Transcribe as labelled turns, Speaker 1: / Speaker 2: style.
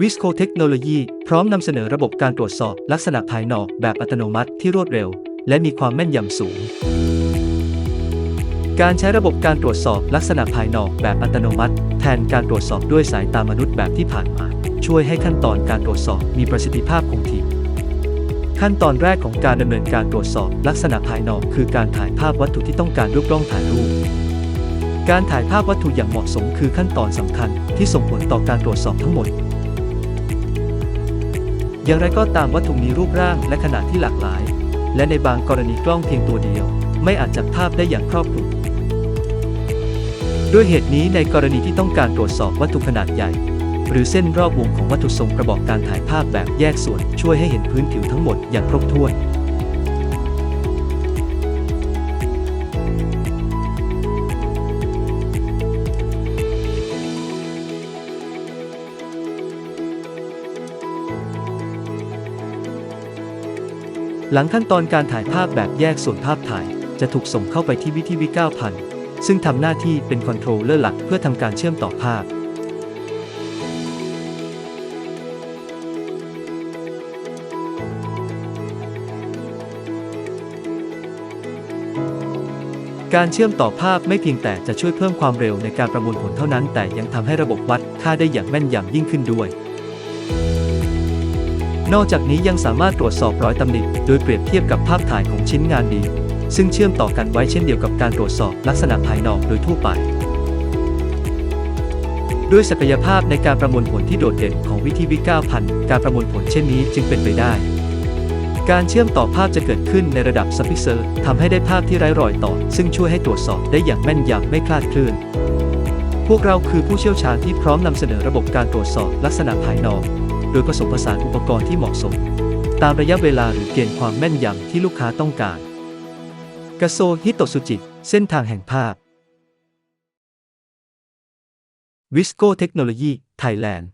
Speaker 1: วิสโคเทคโนโลยีพร้อมนำเสนอระบบการตรวจสอบลักษณะภายนอกแบบอัตโนมัติที่รวดเร็วและมีความแม่นยำสูงการใช้ระบบการตรวจสอบลักษณะภายนอกแบบอัตโนมัติแทนการตรวจสอบด้วยสายตามนุษย์แบบที่ผ่านมาช่วยให้ขั้นตอนการตรวจสอบมีประสิทธิภาพคงที่ขั้นตอนแรกของการดำเนินการตรวจสอบลักษณะภายนอกคือการถ่ายภาพวัตถุที่ต้องการด้วยกล้องถ่ายรูปการถ่ายภาพวัตถุอย่างเหมาะสมคือขั้นตอนสำคัญที่ส่งผลต่อการตรวจสอบทั้งหมดอย่างไรก็ตามวัตถุมีรูปร่างและขนาดที่หลากหลายและในบางกรณีกล้องเพียงตัวเดียวไม่อาจจับภาพได้อย่างครอบคลุมด้วยเหตุนี้ในกรณีที่ต้องการตรวจสอบวัตถุขนาดใหญ่หรือเส้นรอบวงของวัตถุทรงกระบอกการถ่ายภาพแบบแยกส่วนช่วยให้เห็นพื้นผิวทั้งหมดอย่างครบถ้วนหลังขั้นตอนการถ่ายภาพแบบแยกส่วนภาพถ่ายจะถูกส่งเข้าไปที่วิทีวี 9000 ซึ่งทำหน้าที่เป็นคอนโทรลเลอร์หลักเพื่อทำการเชื่อมต่อภาพการเชื่อมต่อภาพไม่เพียงแต่จะช่วยเพิ่มความเร็วในการประมวลผลเท่านั้นแต่ยังทำให้ระบบวัดค่าได้อย่างแม่นยำยิ่งขึ้นด้วยนอกจากนี้ยังสามารถตรวจสอบรอยตำหนิโดยเปรียบเทียบกับภาพถ่ายของชิ้นงานดีซึ่งเชื่อมต่อกันไว้เช่นเดียวกับการตรวจสอบลักษณะภายนอกโดยทั่วไปด้วยศักยภาพในการประมวลผลที่โดดเด่นของวิทีวี 9000 การประมวลผลเช่นนี้จึงเป็นไปได้การเชื่อมต่อภาพจะเกิดขึ้นในระดับซับพิกเซลทำให้ได้ภาพที่ไร้รอยต่อซึ่งช่วยให้ตรวจสอบได้อย่างแม่นยำไม่คลาดเคลื่อนพวกเราคือผู้เชี่ยวชาญที่พร้อมนำเสนอระบบการตรวจสอบลักษณะภายนอกโดยผสมผสานอุปกรณ์ที่เหมาะสมตามระยะเวลาหรือเกณฑ์ความแม่นยำที่ลูกค้าต้องการกาโซฮิโตสุจิเส้นทางแห่งภาพวิสโกเทคโนโลยีไทยแลนด์